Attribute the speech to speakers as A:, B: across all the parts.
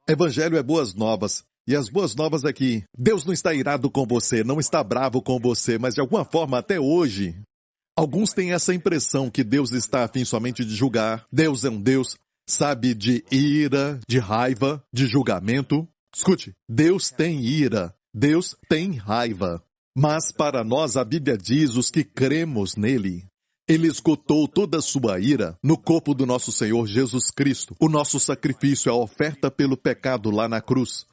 A: Evangelho é boas novas. E as boas novas é que Deus não está irado com você, não está bravo com você, mas de alguma forma, até hoje, alguns têm essa impressão que Deus está a fim somente de julgar. Deus é um Deus, sabe, de ira, de raiva, de julgamento. Escute, Deus tem ira, Deus tem raiva. Mas para nós a Bíblia diz, os que cremos nele, Ele esgotou toda a sua ira no corpo do nosso Senhor Jesus Cristo. O nosso sacrifício, a oferta pelo pecado lá na cruz.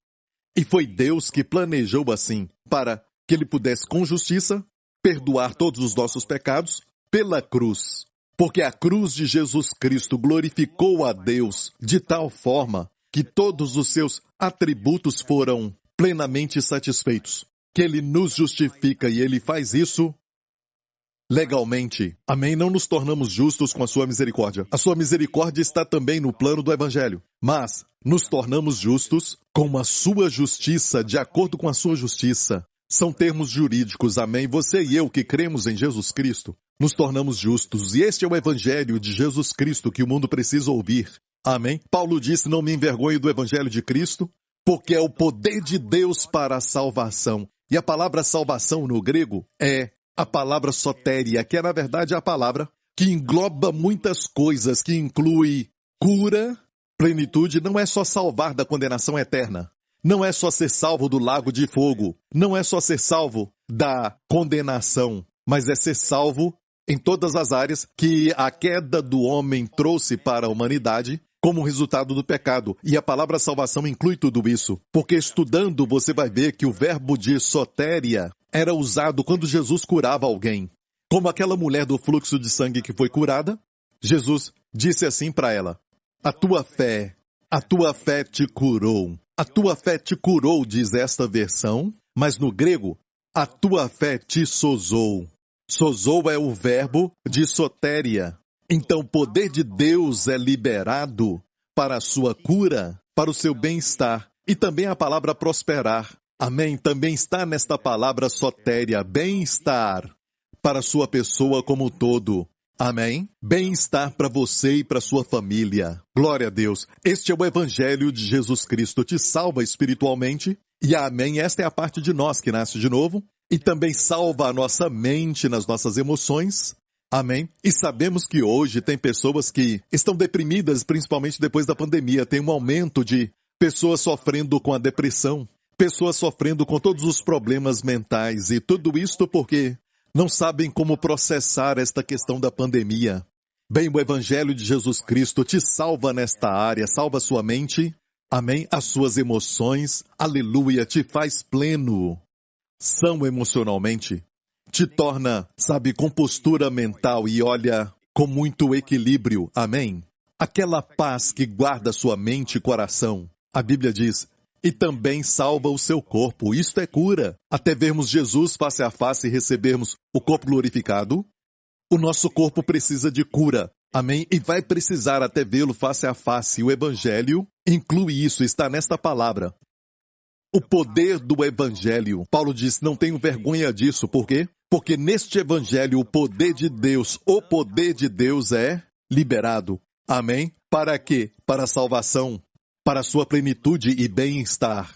A: E foi Deus que planejou assim, para que Ele pudesse com justiça perdoar todos os nossos pecados pela cruz. Porque a cruz de Jesus Cristo glorificou a Deus de tal forma que todos os seus atributos foram plenamente satisfeitos. Que Ele nos justifica e Ele faz isso legalmente. Amém? Não nos tornamos justos com a sua misericórdia. A sua misericórdia está também no plano do Evangelho. Mas nos tornamos justos com a sua justiça, de acordo com a sua justiça. São termos jurídicos, amém? Você e eu que cremos em Jesus Cristo, nos tornamos justos. E este é o Evangelho de Jesus Cristo que o mundo precisa ouvir. Amém? Paulo disse, não me envergonhe do Evangelho de Cristo, porque é o poder de Deus para a salvação. E a palavra salvação no grego é a palavra sotéria, que é na verdade a palavra que engloba muitas coisas, que inclui cura, plenitude, não é só salvar da condenação eterna, não é só ser salvo do lago de fogo, não é só ser salvo da condenação, mas é ser salvo em todas as áreas que a queda do homem trouxe para a humanidade como resultado do pecado. E a palavra salvação inclui tudo isso, porque estudando você vai ver que o verbo de sotéria era usado quando Jesus curava alguém. Como aquela mulher do fluxo de sangue que foi curada, Jesus disse assim para ela, a tua fé te curou. A tua fé te curou, diz esta versão, mas no grego, a tua fé te sozou. Sozou é o verbo de sotéria. Então o poder de Deus é liberado para a sua cura, para o seu bem-estar. E também a palavra prosperar. Amém? Também está nesta palavra sotéria, bem-estar para a sua pessoa como um todo. Amém? Bem-estar para você e para sua família. Glória a Deus. Este é o Evangelho de Jesus Cristo. Te salva espiritualmente. E amém, esta é a parte de nós que nasce de novo. E também salva a nossa mente nas nossas emoções. Amém? E sabemos que hoje tem pessoas que estão deprimidas, principalmente depois da pandemia. Tem um aumento de pessoas sofrendo com a depressão. Pessoas sofrendo com todos os problemas mentais. E tudo isto porque não sabem como processar esta questão da pandemia. Bem, o Evangelho de Jesus Cristo te salva nesta área, salva sua mente, amém? As suas emoções, aleluia, te faz pleno, são emocionalmente, te torna, sabe, com postura mental e olha com muito equilíbrio, amém? Aquela paz que guarda sua mente e coração, a Bíblia diz, e também salva o seu corpo. Isto é cura. Até vermos Jesus face a face e recebermos o corpo glorificado, o nosso corpo precisa de cura. Amém? E vai precisar até vê-lo face a face. O Evangelho inclui isso, está nesta palavra. O poder do Evangelho. Paulo diz, não tenho vergonha disso. Por quê? Porque neste Evangelho o poder de Deus é liberado. Amém? Para quê? Para a salvação. Para a sua plenitude e bem-estar,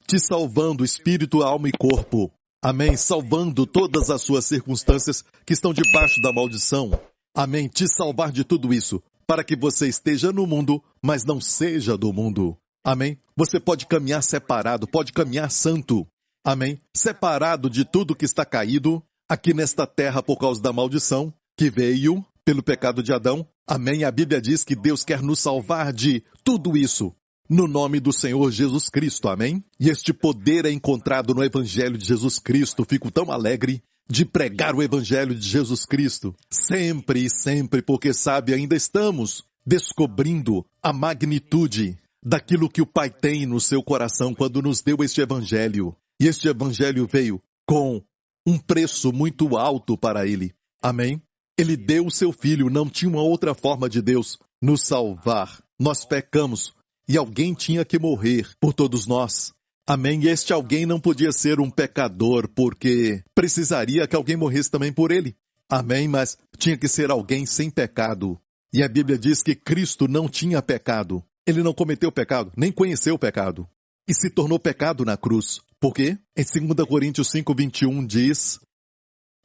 A: te salvando espírito, alma e corpo. Amém? Salvando todas as suas circunstâncias que estão debaixo da maldição. Amém? Te salvar de tudo isso, para que você esteja no mundo, mas não seja do mundo. Amém? Você pode caminhar separado, pode caminhar santo. Amém? Separado de tudo que está caído aqui nesta terra por causa da maldição que veio pelo pecado de Adão. Amém? A Bíblia diz que Deus quer nos salvar de tudo isso. No nome do Senhor Jesus Cristo, amém? E este poder é encontrado no Evangelho de Jesus Cristo. Fico tão alegre de pregar o Evangelho de Jesus Cristo. Sempre e sempre, porque sabe, ainda estamos descobrindo a magnitude daquilo que o Pai tem no seu coração quando nos deu este Evangelho. E este Evangelho veio com um preço muito alto para Ele. Amém? Ele deu o seu Filho, não tinha uma outra forma de Deus nos salvar. Nós pecamos. E alguém tinha que morrer por todos nós. Amém? E este alguém não podia ser um pecador, porque precisaria que alguém morresse também por ele. Amém? Mas tinha que ser alguém sem pecado. E a Bíblia diz que Cristo não tinha pecado. Ele não cometeu pecado, nem conheceu o pecado. E se tornou pecado na cruz. Por quê? Em 2 Coríntios 5:21 diz: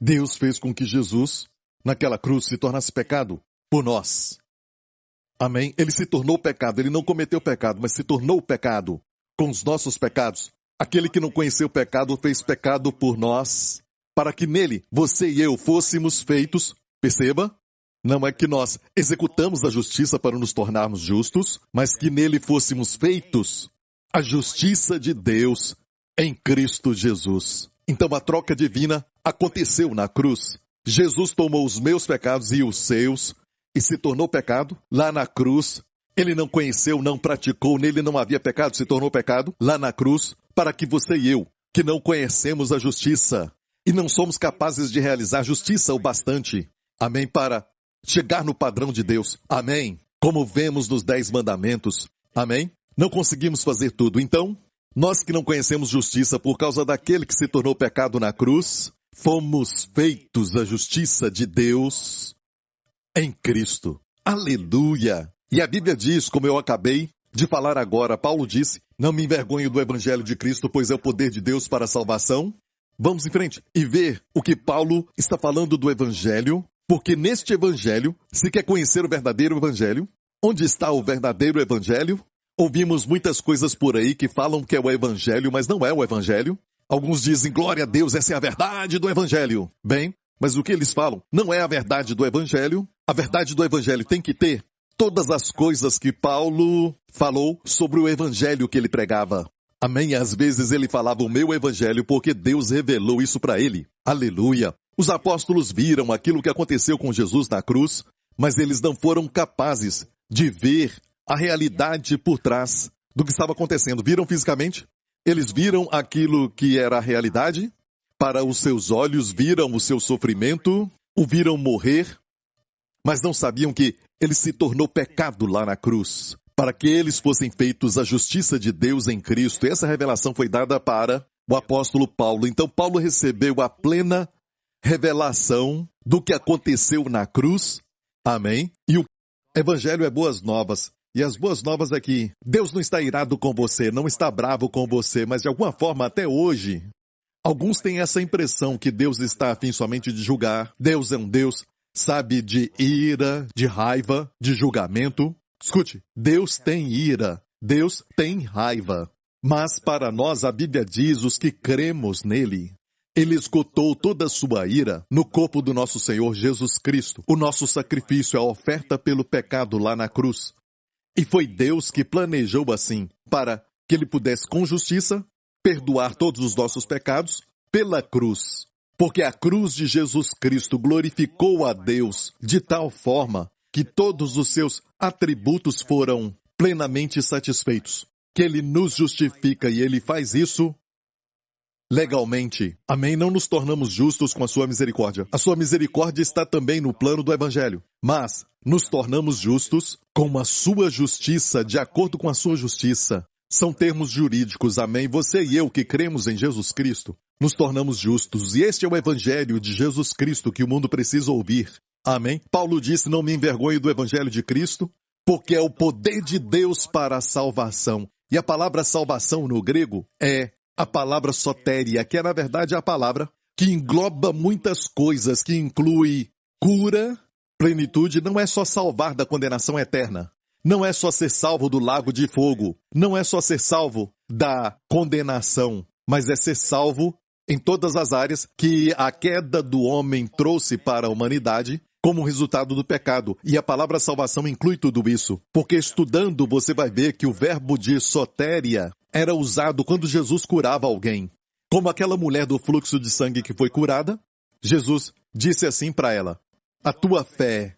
A: Deus fez com que Jesus, naquela cruz, se tornasse pecado por nós. Amém? Ele se tornou pecado, ele não cometeu pecado, mas se tornou pecado com os nossos pecados. Aquele que não conheceu o pecado fez pecado por nós, para que nele, você e eu, fôssemos feitos, perceba, não é que nós executamos a justiça para nos tornarmos justos, mas que nele fôssemos feitos a justiça de Deus em Cristo Jesus. Então a troca divina aconteceu na cruz. Jesus tomou os meus pecados e os seus e se tornou pecado lá na cruz. Ele não conheceu, não praticou, nele não havia pecado, se tornou pecado lá na cruz, para que você e eu, que não conhecemos a justiça e não somos capazes de realizar justiça o bastante, amém, para chegar no padrão de Deus, amém, como vemos nos 10 mandamentos, amém, não conseguimos fazer tudo. Então, nós que não conhecemos justiça por causa daquele que se tornou pecado na cruz, fomos feitos a justiça de Deus em Cristo. Aleluia! E a Bíblia diz, como eu acabei de falar agora, Paulo disse, não me envergonho do Evangelho de Cristo, pois é o poder de Deus para a salvação. Vamos em frente e ver o que Paulo está falando do Evangelho, porque neste Evangelho, se quer conhecer o verdadeiro Evangelho, onde está o verdadeiro Evangelho? Ouvimos muitas coisas por aí que falam que é o Evangelho, mas não é o Evangelho. Alguns dizem, glória a Deus, essa é a verdade do Evangelho. Bem, mas o que eles falam não é a verdade do Evangelho. A verdade do Evangelho tem que ter todas as coisas que Paulo falou sobre o Evangelho que ele pregava. Amém? Às vezes ele falava o meu Evangelho porque Deus revelou isso para ele. Aleluia! Os apóstolos viram aquilo que aconteceu com Jesus na cruz, mas eles não foram capazes de ver a realidade por trás do que estava acontecendo. Viram fisicamente? Eles viram aquilo que era a realidade, para os seus olhos viram o seu sofrimento, o viram morrer, mas não sabiam que ele se tornou pecado lá na cruz, para que eles fossem feitos a justiça de Deus em Cristo. E essa revelação foi dada para o apóstolo Paulo. Então Paulo recebeu a plena revelação do que aconteceu na cruz. Amém? E o Evangelho é boas novas. E as boas novas é que Deus não está irado com você, não está bravo com você, mas de alguma forma até hoje, alguns têm essa impressão que Deus está a fim somente de julgar. Deus é um Deus, sabe, de ira, de raiva, de julgamento. Escute, Deus tem ira, Deus tem raiva. Mas para nós a Bíblia diz, os que cremos nele, ele esgotou toda a sua ira no corpo do nosso Senhor Jesus Cristo. O nosso sacrifício, a oferta pelo pecado lá na cruz. E foi Deus que planejou assim, para que ele pudesse com justiça perdoar todos os nossos pecados pela cruz. Porque a cruz de Jesus Cristo glorificou a Deus de tal forma que todos os seus atributos foram plenamente satisfeitos. Que ele nos justifica e ele faz isso legalmente. Amém? Não nos tornamos justos com a sua misericórdia. A sua misericórdia está também no plano do Evangelho. Mas nos tornamos justos com a sua justiça, de acordo com a sua justiça. São termos jurídicos, amém? Você e eu que cremos em Jesus Cristo, nos tornamos justos. E este é o Evangelho de Jesus Cristo que o mundo precisa ouvir. Amém? Paulo disse, não me envergonhe do Evangelho de Cristo, porque é o poder de Deus para a salvação. E a palavra salvação no grego é a palavra sotéria, que é na verdade a palavra que engloba muitas coisas, que inclui cura, plenitude, não é só salvar da condenação eterna. Não é só ser salvo do lago de fogo. Não é só ser salvo da condenação, mas é ser salvo em todas as áreas que a queda do homem trouxe para a humanidade como resultado do pecado. E a palavra salvação inclui tudo isso. Porque estudando você vai ver que o verbo de sotéria era usado quando Jesus curava alguém. Como aquela mulher do fluxo de sangue que foi curada, Jesus disse assim para ela, a tua fé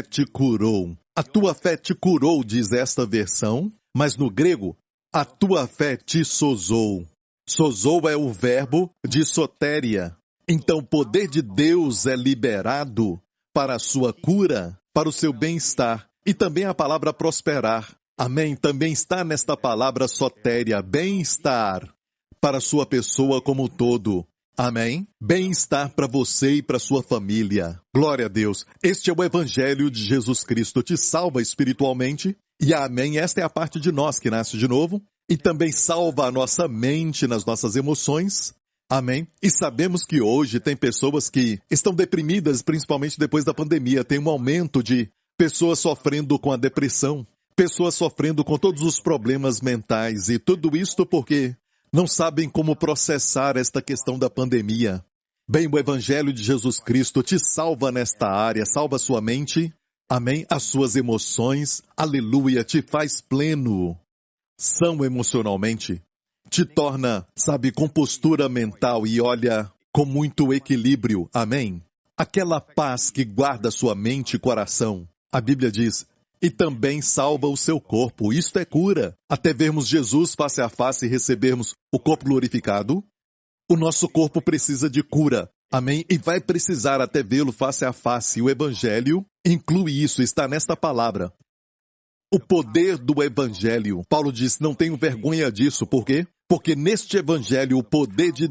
A: te curou. A tua fé te curou, diz esta versão, mas no grego, a tua fé te sozou. Sozou é o verbo de sotéria. Então o poder de Deus é liberado para a sua cura, para o seu bem-estar. E também a palavra prosperar. Amém? Também está nesta palavra sotéria, bem-estar para a sua pessoa como um todo. Amém? Bem-estar para você e para sua família. Glória a Deus. Este é o Evangelho de Jesus Cristo. Te salva espiritualmente E amém, esta é a parte de nós que nasce de novo e também salva a nossa mente nas nossas emoções. Amém? E sabemos que hoje tem pessoas que estão deprimidas, principalmente depois da pandemia. Tem um aumento de pessoas sofrendo com a depressão, pessoas sofrendo com todos os problemas mentais. E tudo isto porque não sabem como processar esta questão da pandemia. Bem, o Evangelho de Jesus Cristo te salva nesta área, salva sua mente. Amém? As suas emoções. Aleluia, te faz pleno. São emocionalmente. Te torna, sabe, com postura mental e olha com muito equilíbrio. Amém? Aquela paz que guarda sua mente e coração. A Bíblia diz, e também salva o seu corpo. Isto é cura. Até vermos Jesus face a face e recebermos o corpo glorificado, o nosso corpo precisa de cura. Amém? E vai precisar até vê-lo face a face. O Evangelho inclui isso, está nesta palavra. O poder do Evangelho. Paulo diz, não tenho vergonha disso. Por quê? Porque neste Evangelho o poder de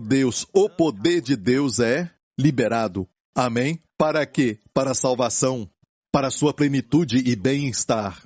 A: Deus é liberado. Amém? Para quê? Para a salvação, para a sua plenitude e bem-estar.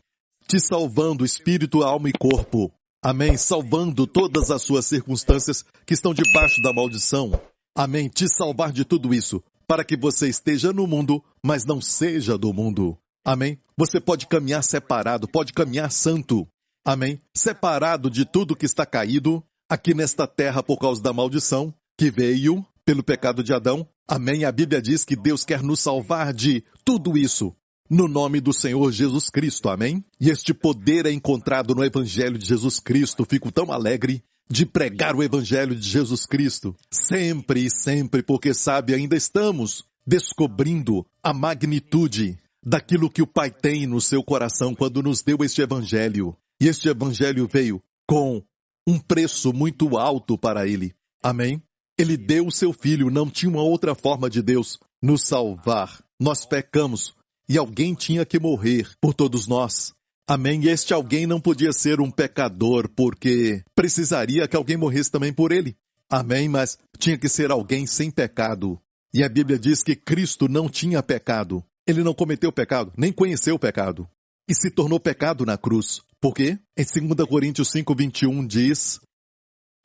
A: Te salvando espírito, alma e corpo. Amém? Salvando todas as suas circunstâncias que estão debaixo da maldição. Amém? Te salvar de tudo isso, para que você esteja no mundo, mas não seja do mundo. Amém? Você pode caminhar separado, pode caminhar santo. Amém? Separado de tudo que está caído aqui nesta terra por causa da maldição que veio pelo pecado de Adão. Amém? A Bíblia diz que Deus quer nos salvar de tudo isso no nome do Senhor Jesus Cristo. Amém? E este poder é encontrado no Evangelho de Jesus Cristo. Fico tão alegre de pregar o Evangelho de Jesus Cristo. Sempre e sempre, porque sabe, ainda estamos descobrindo a magnitude daquilo que o Pai tem no seu coração quando nos deu este Evangelho. E este Evangelho veio com um preço muito alto para Ele. Amém? Ele deu o seu Filho, não tinha uma outra forma de Deus nos salvar. Nós pecamos e alguém tinha que morrer por todos nós. Amém? E este alguém não podia ser um pecador, porque precisaria que alguém morresse também por ele. Amém? Mas tinha que ser alguém sem pecado. E a Bíblia diz que Cristo não tinha pecado. Ele não cometeu pecado, nem conheceu o pecado. E se tornou pecado na cruz. Por quê? Em 2 Coríntios 5:21 diz,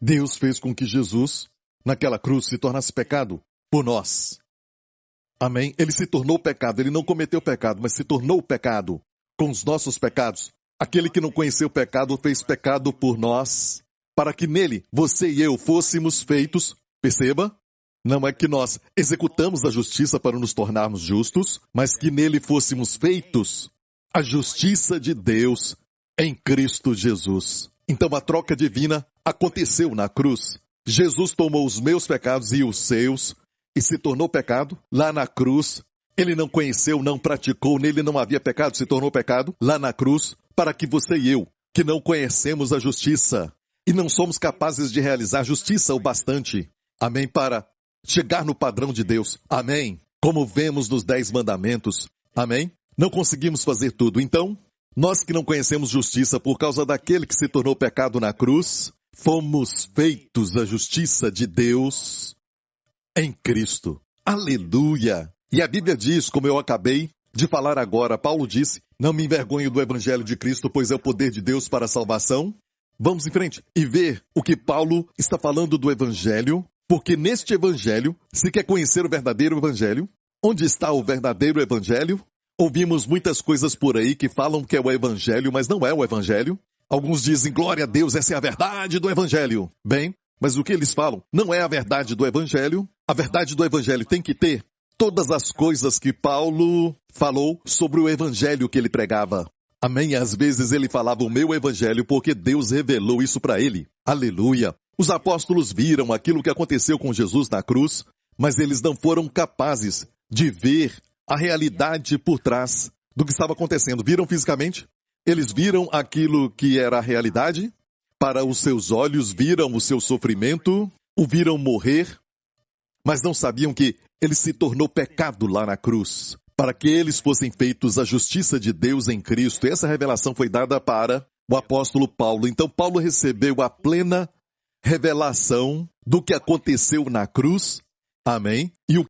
A: Deus fez com que Jesus, naquela cruz, se tornasse pecado por nós. Amém? Ele se tornou pecado, ele não cometeu pecado, mas se tornou pecado com os nossos pecados. Aquele que não conheceu o pecado fez pecado por nós, para que nele, você e eu, fôssemos feitos, perceba, não é que nós executamos a justiça para nos tornarmos justos, mas que nele fôssemos feitos a justiça de Deus em Cristo Jesus. Então a troca divina aconteceu na cruz. Jesus tomou os meus pecados e os seus e se tornou pecado lá na cruz. Ele não conheceu, não praticou, nele não havia pecado, se tornou pecado lá na cruz, para que você e eu, que não conhecemos a justiça e não somos capazes de realizar justiça o bastante, amém, para chegar no padrão de Deus, amém, como vemos nos 10 mandamentos, amém, não conseguimos fazer tudo. Então, nós que não conhecemos justiça por causa daquele que se tornou pecado na cruz, fomos feitos a justiça de Deus em Cristo. Aleluia! E a Bíblia diz, como eu acabei de falar agora, Paulo disse, não me envergonho do Evangelho de Cristo, pois é o poder de Deus para a salvação. Vamos em frente e ver o que Paulo está falando do Evangelho, porque neste Evangelho, se quer conhecer o verdadeiro Evangelho, onde está o verdadeiro Evangelho? Ouvimos muitas coisas por aí que falam que é o Evangelho, mas não é o Evangelho. Alguns dizem, glória a Deus, essa é a verdade do Evangelho. Bem, mas o que eles falam não é a verdade do Evangelho. A verdade do Evangelho tem que ter todas as coisas que Paulo falou sobre o Evangelho que ele pregava. Amém? Às vezes ele falava o meu Evangelho porque Deus revelou isso para ele. Aleluia! Os apóstolos viram aquilo que aconteceu com Jesus na cruz, mas eles não foram capazes de ver a realidade por trás do que estava acontecendo. Viram fisicamente? Eles viram aquilo que era a realidade. Para os seus olhos, viram o seu sofrimento, o viram morrer, mas não sabiam que ele se tornou pecado lá na cruz, para que eles fossem feitos a justiça de Deus em Cristo. E essa revelação foi dada para o apóstolo Paulo. Então Paulo recebeu a plena revelação do que aconteceu na cruz. Amém? E o